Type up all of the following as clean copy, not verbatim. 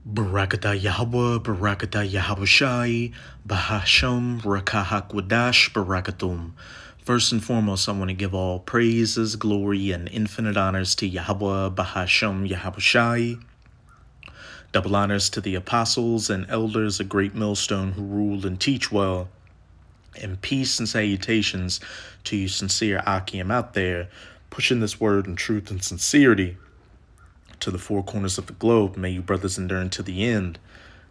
Barakatah Yahweh, Barakatah Yahushai, Bahasham, Rakahakwadash, Barakatum. First and foremost, I want to give all praises, glory, and infinite honors to Yahweh, Bahasham, Yahushai. Double honors to the apostles and elders of Great Millstone who rule and teach well. And peace and salutations to you sincere Akim out there, pushing this word in truth and sincerity to the four corners of the globe. May you brothers endure to the end.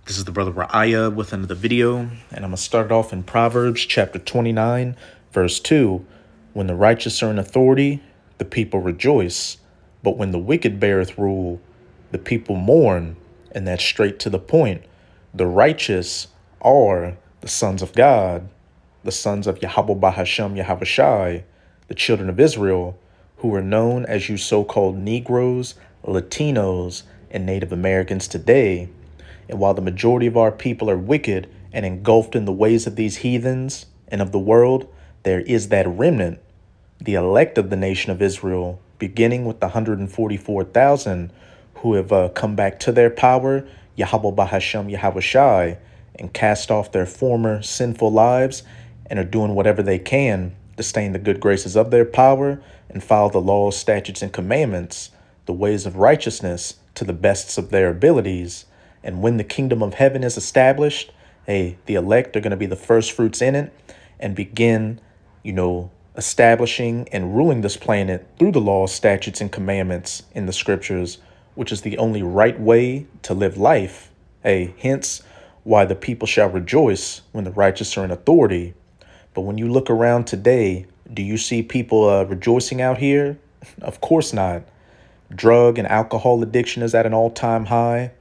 This is the brother Ra'aya with another video, and I'm going to start off in Proverbs chapter 29, verse 2. When the righteous are in authority, the people rejoice, but when the wicked beareth rule, the people mourn. And that's straight to the point. The righteous are the sons of God, the sons of Yahweh Bahasham Yahushai, the children of Israel, who are known as you so-called Negroes, Latinos, and Native Americans today. And while the majority of our people are wicked and engulfed in the ways of these heathens and of the world, there is that remnant, the elect of the nation of Israel, beginning with the 144,000 who have come back to their power, Yahweh Bahasham Yahushai, and cast off their former sinful lives and are doing whatever they can to stay in the good graces of their power and follow the laws, statutes, and commandments, the ways of righteousness to the best of their abilities. And when the kingdom of heaven is established, the elect are going to be the first fruits in it and begin, establishing and ruling this planet through the laws, statutes, and commandments in the scriptures, which is the only right way to live life. Hence why the people shall rejoice when the righteous are in authority. But when you look around today, do you see people rejoicing out here? Of course not. Drug and alcohol addiction is at an all-time high.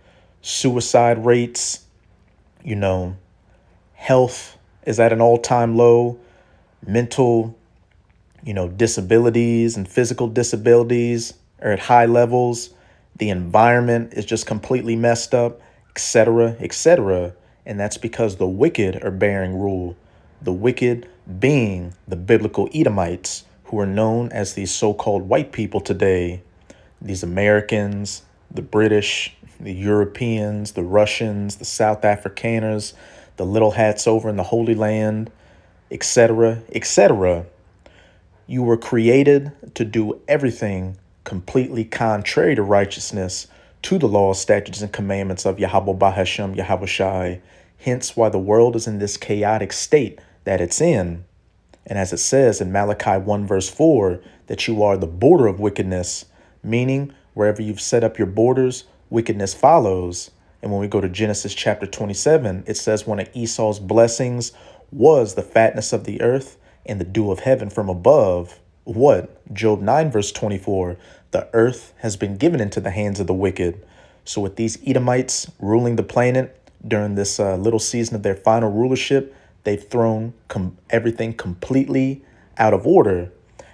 Suicide rates, health is at an all-time low. Mental, disabilities and physical disabilities are at high levels. The environment is just completely messed up, etc., etc. And that's because the wicked are bearing rule. The wicked being the biblical Edomites, who are known as these so-called white people today. These Americans, the British, the Europeans, the Russians, the South Afrikaners, the little hats over in the Holy Land, etc., etc. You were created to do everything completely contrary to righteousness, to the laws, statutes, and commandments of Yahweh Bahasham Yahushai. Hence why the world is in this chaotic state that it's in. And as it says in Malachi 1 verse 4, that you are the border of wickedness, meaning wherever you've set up your borders, wickedness follows. And when we go to Genesis chapter 27, it says one of Esau's blessings was the fatness of the earth and the dew of heaven from above. What? Job 9 verse 24, the earth has been given into the hands of the wicked. So with these Edomites ruling the planet during this little season of their final rulership, they've thrown everything completely out of order.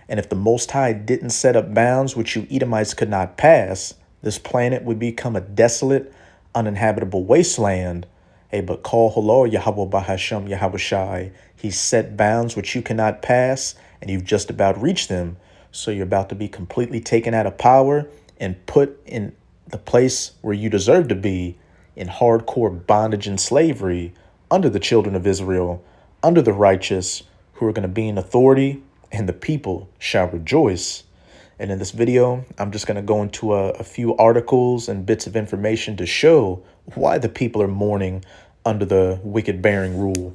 And if the Most High didn't set up bounds which you Edomites could not pass, this planet would become a desolate, uninhabitable wasteland. But call Halor Yahweh Bahasham Yahushai. He set bounds which you cannot pass, and you've just about reached them. So you're about to be completely taken out of power and put in the place where you deserve to be, in hardcore bondage and slavery, under the children of Israel, under the righteous, who are going to be in authority, and the people shall rejoice. And in this video, I'm just going to go into a few articles and bits of information to show why the people are mourning under the wicked bearing rule.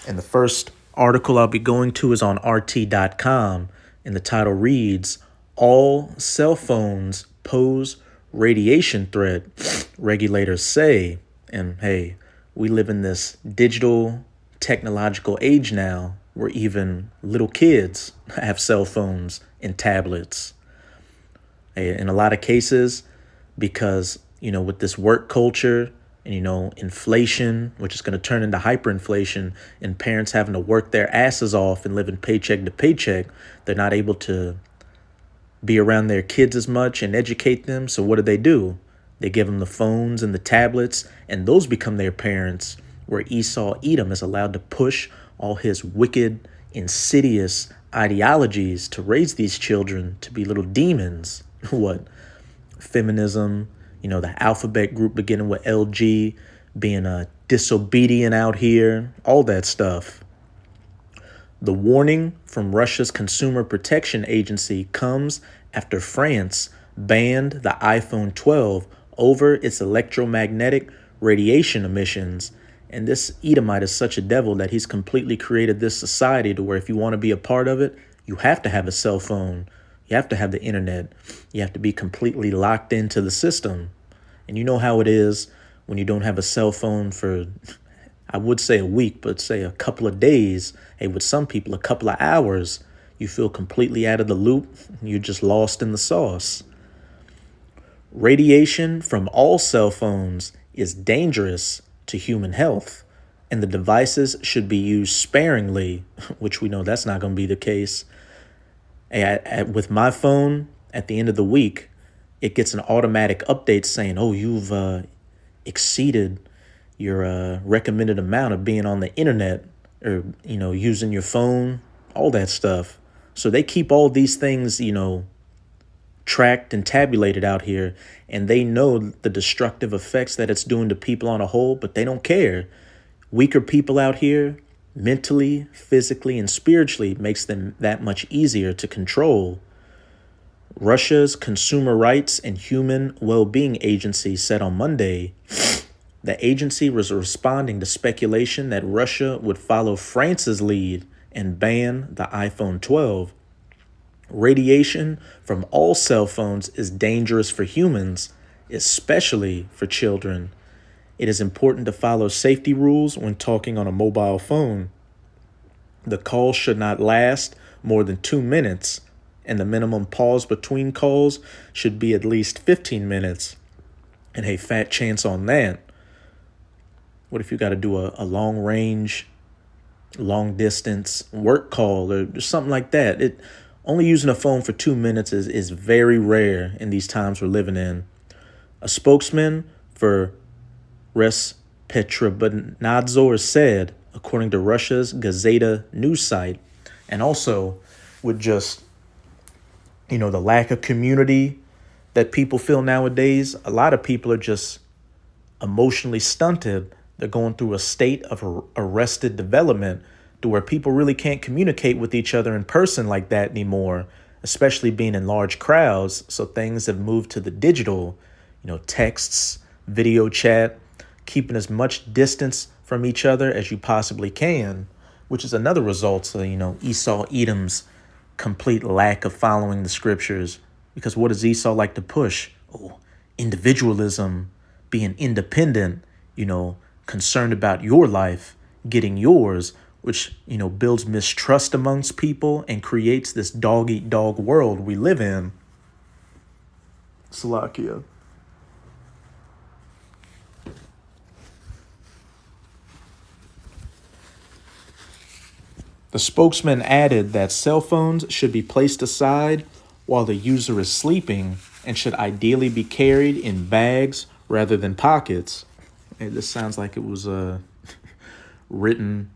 And the first article I'll be going to is on RT.com, and the title reads, "All cell phones pose radiation threat, regulators say." And hey, we live in this digital technological age now where even little kids have cell phones and tablets. In a lot of cases, because, with this work culture and, inflation, which is going to turn into hyperinflation, and parents having to work their asses off and living paycheck to paycheck, they're not able to be around their kids as much and educate them. So what do? They give them the phones and the tablets, and those become their parents, where Esau Edom is allowed to push all his wicked, insidious ideologies to raise these children to be little demons. What? Feminism, The alphabet group beginning with LG, being disobedient out here, all that stuff. The warning from Russia's Consumer Protection Agency comes after France banned the iPhone 12 over its electromagnetic radiation emissions. And this Edomite is such a devil that he's completely created this society to where if you want to be a part of it, you have to have a cell phone. You have to have the internet. You have to be completely locked into the system. And you know how it is when you don't have a cell phone for, I would say a week, but say a couple of days. Hey, with some people, a couple of hours, you feel completely out of the loop. You're just lost in the sauce. Radiation from all cell phones is dangerous to human health, and the devices should be used sparingly, which we know that's not going to be the case. With my phone, at the end of the week, it gets an automatic update saying, oh, you've exceeded your recommended amount of being on the internet or, using your phone, all that stuff. So they keep all these things, tracked and tabulated out here, and they know the destructive effects that it's doing to people on a whole, but they don't care. Weaker people out here, mentally, physically, and spiritually, makes them that much easier to control. Russia's Consumer Rights and Human Well-Being Agency said on Monday the agency was responding to speculation that Russia would follow France's lead and ban the iPhone 12. Radiation from all cell phones is dangerous for humans, especially for children. It is important to follow safety rules when talking on a mobile phone. The call should not last more than 2 minutes, and the minimum pause between calls should be at least 15 minutes. And hey, fat chance on that. What if you got to do a long range, long distance work call or something like that? Only using a phone for 2 minutes is very rare in these times we're living in. A spokesman for Respetrobnadzor said, according to Russia's Gazeta news site, and also with just, the lack of community that people feel nowadays, a lot of people are just emotionally stunted. They're going through a state of arrested development to where people really can't communicate with each other in person like that anymore, especially being in large crowds. So things have moved to the digital, texts, video chat, keeping as much distance from each other as you possibly can, which is another result of, Esau Edom's complete lack of following the scriptures. Because what does Esau like to push? Oh, individualism, being independent, concerned about your life, getting yours, which, builds mistrust amongst people and creates this dog-eat-dog world we live in. Salakia. The spokesman added that cell phones should be placed aside while the user is sleeping and should ideally be carried in bags rather than pockets. Hey, this sounds like it was written,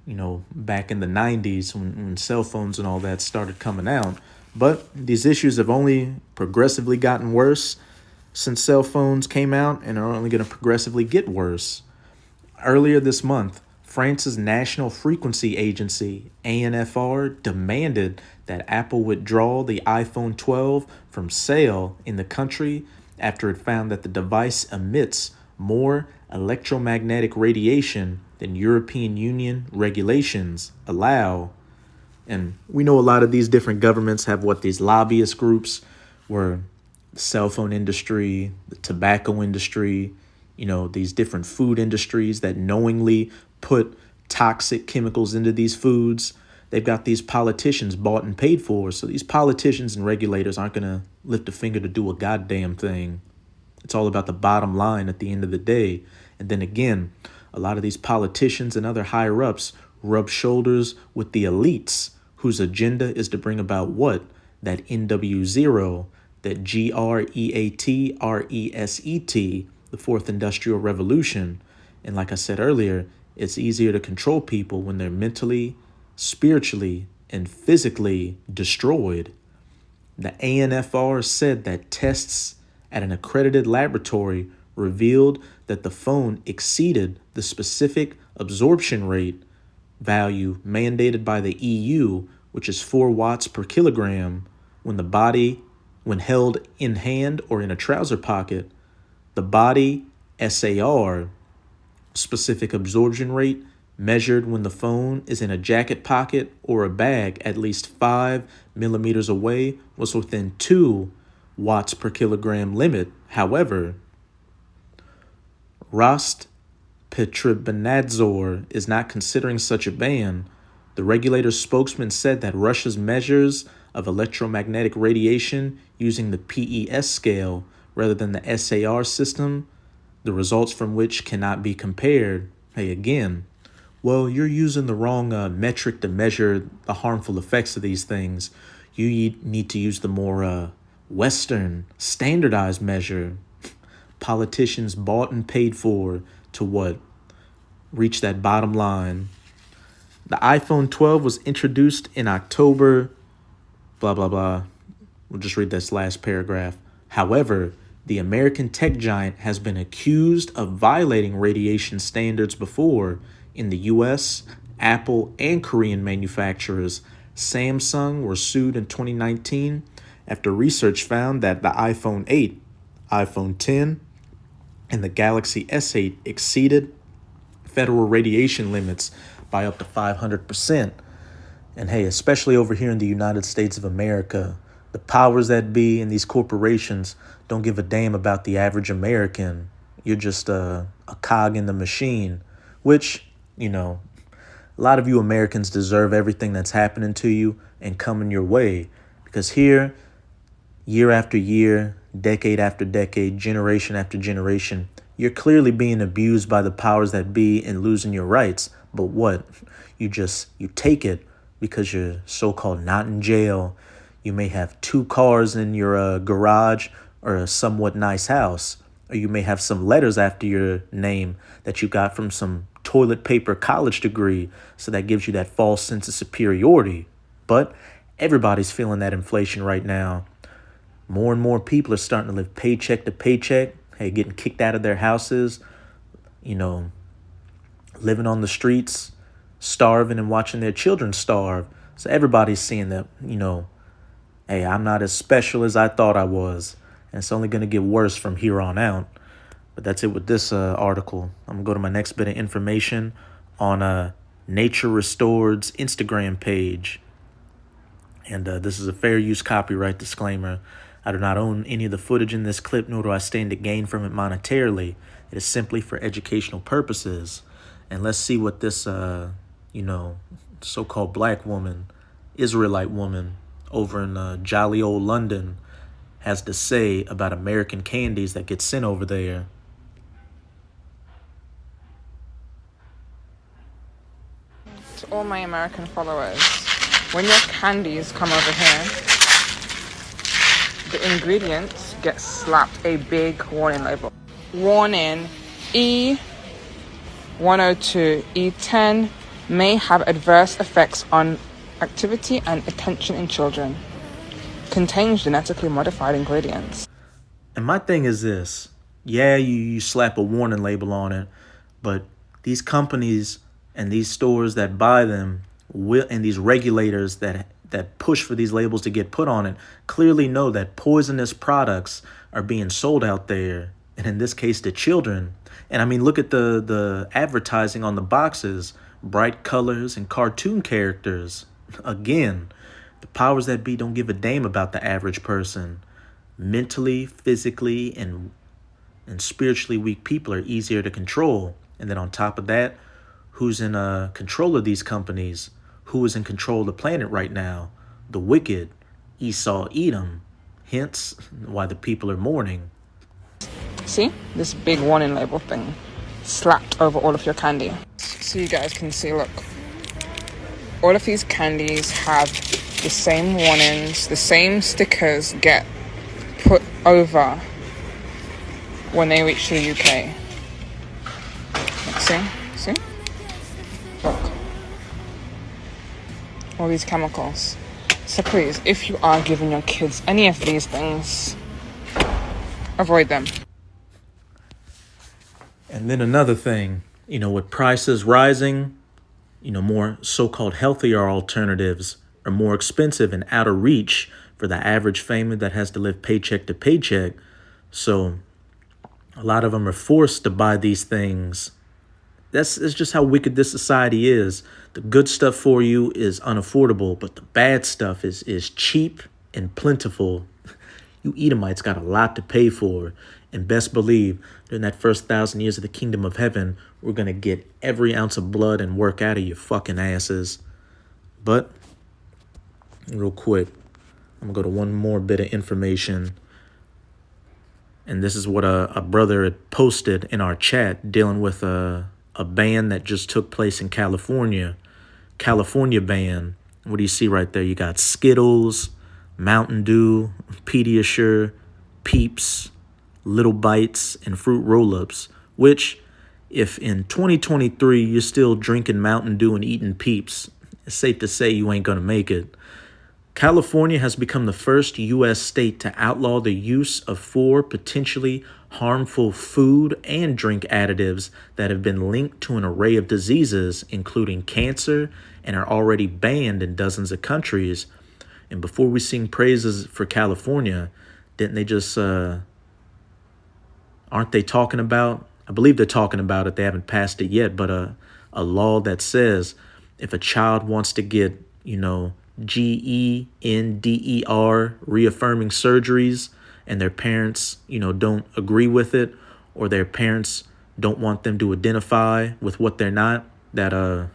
back in the 90s when cell phones and all that started coming out. But these issues have only progressively gotten worse since cell phones came out and are only going to progressively get worse. Earlier this month, France's National Frequency Agency, ANFR, demanded that Apple withdraw the iPhone 12 from sale in the country after it found that the device emits more electromagnetic radiation than European Union regulations allow. And we know a lot of these different governments have these lobbyist groups where the cell phone industry, the tobacco industry, these different food industries that knowingly put toxic chemicals into these foods. They've got these politicians bought and paid for. So these politicians and regulators aren't going to lift a finger to do a goddamn thing. It's all about the bottom line at the end of the day. And then again, a lot of these politicians and other higher ups rub shoulders with the elites whose agenda is to bring about what? That NW0, that GREATRESET, the fourth industrial revolution. And like I said earlier, it's easier to control people when they're mentally, spiritually, and physically destroyed. The ANFR said that tests at an accredited laboratory revealed that the phone exceeded the specific absorption rate value mandated by the EU, which is 4 watts per kilogram, when held in hand or in a trouser pocket. The body SAR, specific absorption rate, measured when the phone is in a jacket pocket or a bag at least 5 millimeters away, was within 2 watts per kilogram limit. However, Rost Petrobnadzor is not considering such a ban. The regulator's spokesman said that Russia's measures of electromagnetic radiation using the PES scale rather than the SAR system, the results from which cannot be compared. Hey, again, well, you're using the wrong metric to measure the harmful effects of these things. You need to use the more Western, standardized measure. Politicians bought and paid for to what? Reach that bottom line. The iPhone 12 was introduced in October, blah, blah, blah. We'll just read this last paragraph. However, the American tech giant has been accused of violating radiation standards before in the US. Apple and Korean manufacturers Samsung were sued in 2019 after research found that the iPhone 8, iPhone 10, and the Galaxy S8 exceeded federal radiation limits by up to 500%. And hey, especially over here in the United States of America, the powers that be and these corporations don't give a damn about the average American. You're just a cog in the machine, which, a lot of you Americans deserve everything that's happening to you and coming your way. Because here, year after year, decade after decade, generation after generation, you're clearly being abused by the powers that be and losing your rights. But what? You take it because you're so-called not in jail. You may have 2 cars in your garage or a somewhat nice house. Or you may have some letters after your name that you got from some toilet paper college degree. So that gives you that false sense of superiority. But everybody's feeling that inflation right now. More and more people are starting to live paycheck to paycheck. Hey, getting kicked out of their houses, living on the streets, starving and watching their children starve. So everybody's seeing that, hey, I'm not as special as I thought I was. And it's only going to get worse from here on out. But that's it with this article. I'm going to go to my next bit of information on Nature Restored's Instagram page. And this is a fair use copyright disclaimer. I do not own any of the footage in this clip, nor do I stand to gain from it monetarily. It is simply for educational purposes. And let's see what this, so-called black woman, Israelite woman over in jolly old London has to say about American candies that get sent over there. To all my American followers, when your candies come over here, the ingredients get slapped a big warning label. Warning, E102, E10 may have adverse effects on activity and attention in children. Contains genetically modified ingredients. And my thing is this. Yeah, you slap a warning label on it, but these companies and these stores that buy them and these regulators that push for these labels to get put on it clearly know that poisonous products are being sold out there, and in this case to children. And I mean, look at the advertising on the boxes, bright colors and cartoon characters. Again, the powers that be don't give a damn about the average person. Mentally, physically, and spiritually weak people are easier to control. And then on top of that, who's in control of these companies? Who is in control of the planet right now? The wicked, Esau, Edom. Hence, why the people are mourning. See? This big warning label thing slapped over all of your candy. So you guys can see, look. All of these candies have the same warnings, the same stickers get put over when they reach the UK. See? Look. All these chemicals. So please, if you are giving your kids any of these things, avoid them. And then another thing, with prices rising, more so-called healthier alternatives are more expensive and out of reach for the average family that has to live paycheck to paycheck. So a lot of them are forced to buy these things. That's just how wicked this society is. The good stuff for you is unaffordable, but the bad stuff is cheap and plentiful. You Edomites got a lot to pay for. And best believe, during that first 1,000 years of the kingdom of heaven, we're going to get every ounce of blood and work out of your fucking asses. But, real quick, I'm going to go to one more bit of information. And this is what a brother had posted in our chat dealing with a ban that just took place in California. California ban. What do you see right there? You got Skittles, Mountain Dew, Pediasure, Peeps, Little Bites, and Fruit Roll-Ups, which, if in 2023 you're still drinking Mountain Dew and eating Peeps, it's safe to say you ain't gonna make it. California has become the first U.S. state to outlaw the use of 4 potentially harmful food and drink additives that have been linked to an array of diseases, including cancer, and are already banned in dozens of countries. And before we sing praises for California, didn't they just, aren't they talking about, I believe they're talking about it, they haven't passed it yet, but a law that says if a child wants to get, GENDER reaffirming surgeries and their parents, don't agree with it, or their parents don't want them to identify with what they're not, that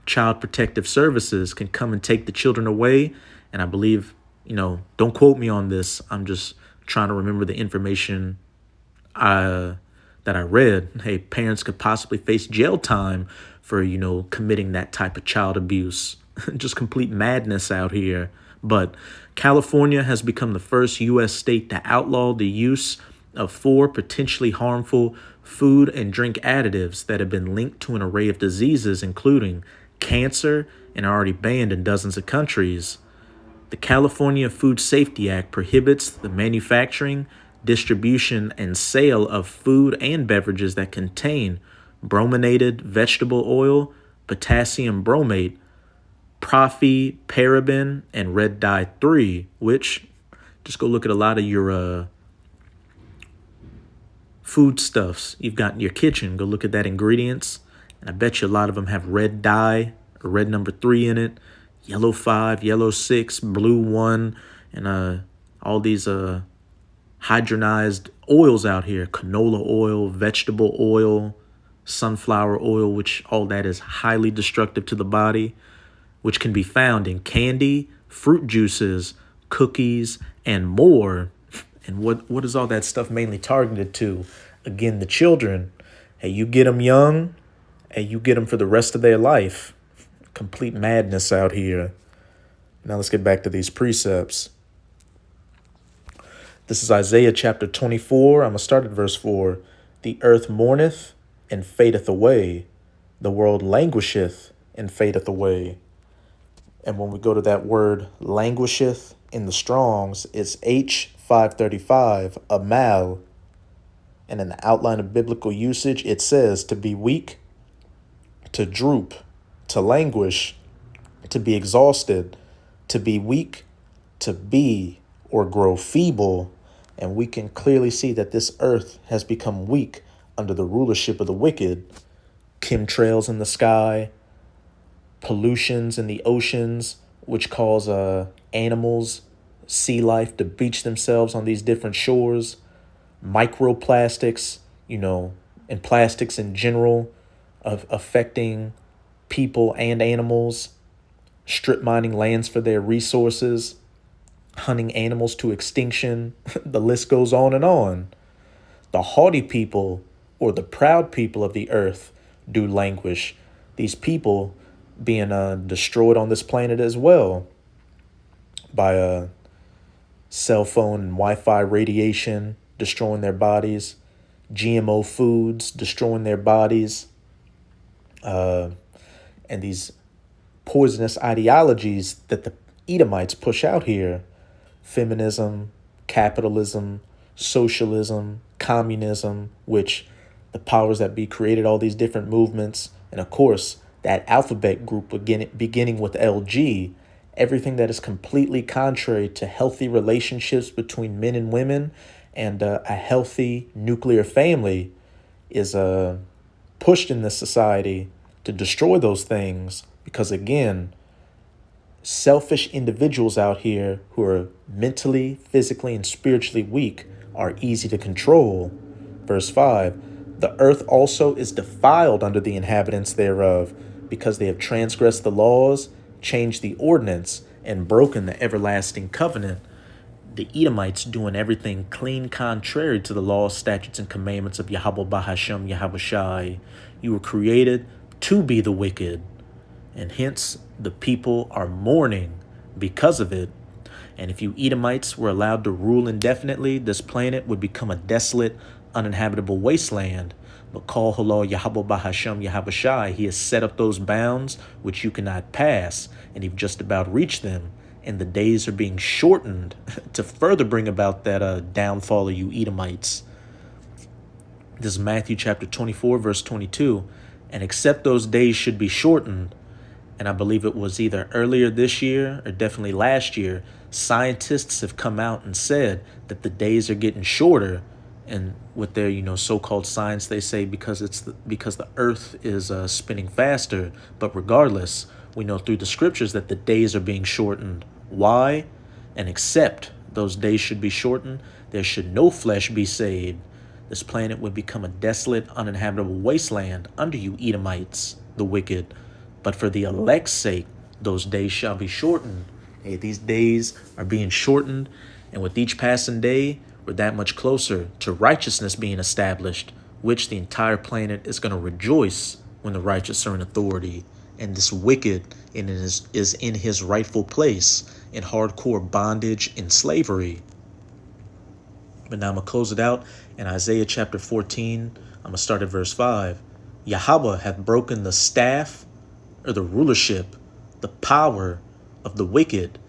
Child Protective Services can come and take the children away. And I believe, don't quote me on this. I'm just trying to remember the information that I read. Hey, parents could possibly face jail time for, committing that type of child abuse. Just complete madness out here. But California has become the first U.S. state to outlaw the use of 4 potentially harmful food and drink additives that have been linked to an array of diseases, including cancer, and are already banned in dozens of countries. The California Food Safety Act prohibits the manufacturing, distribution, and sale of food and beverages that contain brominated vegetable oil, potassium bromate, paraben, and red dye 3, which, just go look at a lot of your foodstuffs you've got in your kitchen. Go look at that ingredients, and I bet you a lot of them have red dye or red number 3 in it, yellow 5, yellow 6, blue 1, and all these hydrogenized oils out here, canola oil, vegetable oil, sunflower oil, which all that is highly destructive to the body, which can be found in candy, fruit juices, cookies, and more. And what is all that stuff mainly targeted to? Again, the children. Hey, you get them young, and you get them for the rest of their life. Complete madness out here. Now let's get back to these precepts. This is Isaiah chapter 24. I'm going to start at verse 4. The earth mourneth and fadeth away. The world languisheth and fadeth away. And when we go to that word languisheth in the Strongs, it's H535, amal. And in the outline of biblical usage, it says to be weak, to droop, to languish, to be exhausted, to be weak, to be or grow feeble. And we can clearly see that this earth has become weak under the rulership of the wicked. Chemtrails in the sky, pollutions in the oceans, which cause animals, sea life to beach themselves on these different shores, microplastics, and plastics in general of affecting people and animals, strip mining lands for their resources, hunting animals to extinction. The list goes on and on. The haughty people or the proud people of the earth do languish. These people being destroyed on this planet as well by cell phone and Wi-Fi radiation destroying their bodies, GMO foods destroying their bodies, and these poisonous ideologies that the Edomites push out here: feminism, capitalism, socialism, communism, which the powers that be created all these different movements. And of course, that alphabet group beginning with LG, everything that is completely contrary to healthy relationships between men and women and a healthy nuclear family is pushed in this society to destroy those things. Because again, selfish individuals out here who are mentally, physically, and spiritually weak are easy to control. Verse 5, the earth also is defiled under the inhabitants thereof, because they have transgressed the laws, changed the ordinance, and broken the everlasting covenant. The Edomites doing everything clean contrary to the laws, statutes, and commandments of Yahweh Bahashem Yahweh Shai. You were created to be the wicked, and hence the people are mourning because of it. And if you Edomites were allowed to rule indefinitely, this planet would become a desolate, uninhabitable wasteland. But call Halal Yahweh Bahashem Yahweh Shai, he has set up those bounds which you cannot pass, and you've just about reached them. And the days are being shortened to further bring about that downfall of you Edomites. This is Matthew chapter 24, verse 22. And except those days should be shortened, and I believe it was either earlier this year or definitely last year, scientists have come out and said that the days are getting shorter. And with their, so-called science, they say because the earth is spinning faster. But regardless, we know through the scriptures that the days are being shortened. Why? And except those days should be shortened, there should no flesh be saved. This planet would become a desolate, uninhabitable wasteland under you Edomites, the wicked. But for the elect's sake, those days shall be shortened. Hey, these days are being shortened, and with each passing day, we're that much closer to righteousness being established, which the entire planet is going to rejoice when the righteous are in authority. And this wicked is in his rightful place in hardcore bondage and slavery. But now I'm going to close it out in Isaiah chapter 14. I'm going to start at verse 5. Yahweh hath broken the staff, or the rulership, the power of the wicked,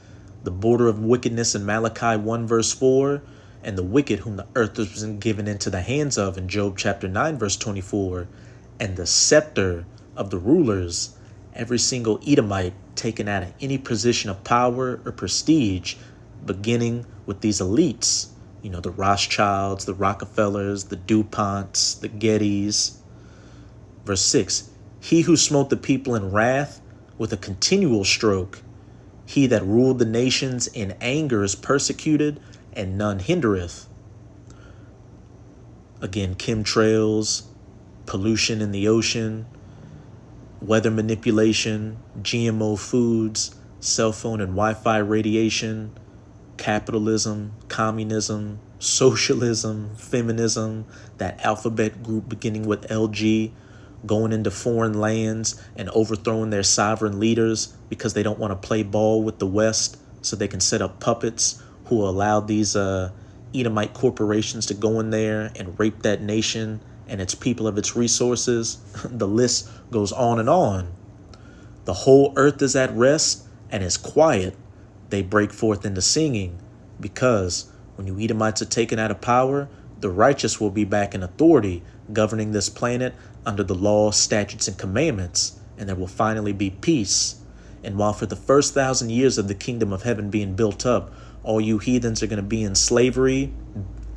the border of wickedness in Malachi 1 verse 4, and the wicked whom the earth was given into the hands of in Job chapter 9 verse 24, and the scepter of the rulers, every single Edomite taken out of any position of power or prestige, beginning with these elites, the Rothschilds, the Rockefellers, the DuPonts, the Gettys. Verse 6, he who smote the people in wrath with a continual stroke, he that ruled the nations in anger is persecuted, and none hindereth. Again, chemtrails, pollution in the ocean, weather manipulation, GMO foods, cell phone and Wi-Fi radiation, capitalism, communism, socialism, feminism, that alphabet group beginning with LG, going into foreign lands and overthrowing their sovereign leaders because they don't want to play ball with the West so they can set up puppets who allow these Edomite corporations to go in there and rape that nation and its people of its resources. The list goes on and on. The whole earth is at rest and is quiet. They break forth into singing, because when you Edomites are taken out of power, the righteous will be back in authority, governing this planet under the law, statutes, and commandments, and there will finally be peace. And while for the first 1,000 years of the kingdom of heaven being built up, all you heathens are going to be in slavery,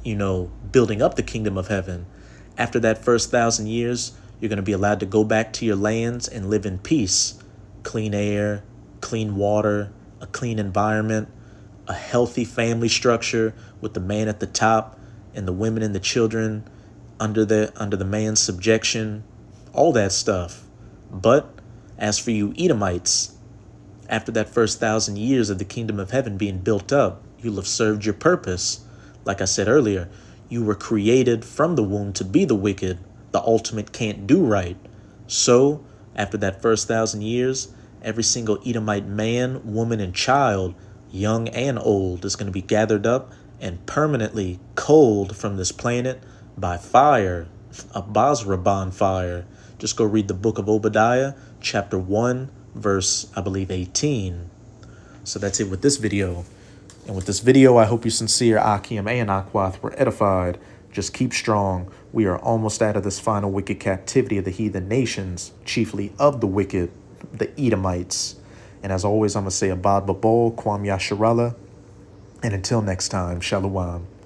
building up the kingdom of heaven. After that first 1,000 years, you're going to be allowed to go back to your lands and live in peace. Clean air, clean water, a clean environment, a healthy family structure with the man at the top and the women and the children under the man's subjection, all that stuff. But as for you Edomites, after that first 1,000 years of the kingdom of heaven being built up, you'll have served your purpose. Like I said earlier, you were created from the womb to be the wicked, the ultimate can't do right. So after that first 1,000 years, every single Edomite man, woman, and child, young and old, is going to be gathered up and permanently culled from this planet by fire, a Basra bonfire. Just go read the book of Obadiah, chapter 1, verse, I believe, 18. So that's it with this video. And with this video, I hope you sincere Akim and Akwath were edified. Just keep strong. We are almost out of this final wicked captivity of the heathen nations, chiefly of the wicked, the Edomites. And as always, I'm going to say Abad Babol, Kwam Yasharallah. And until next time, Shalom.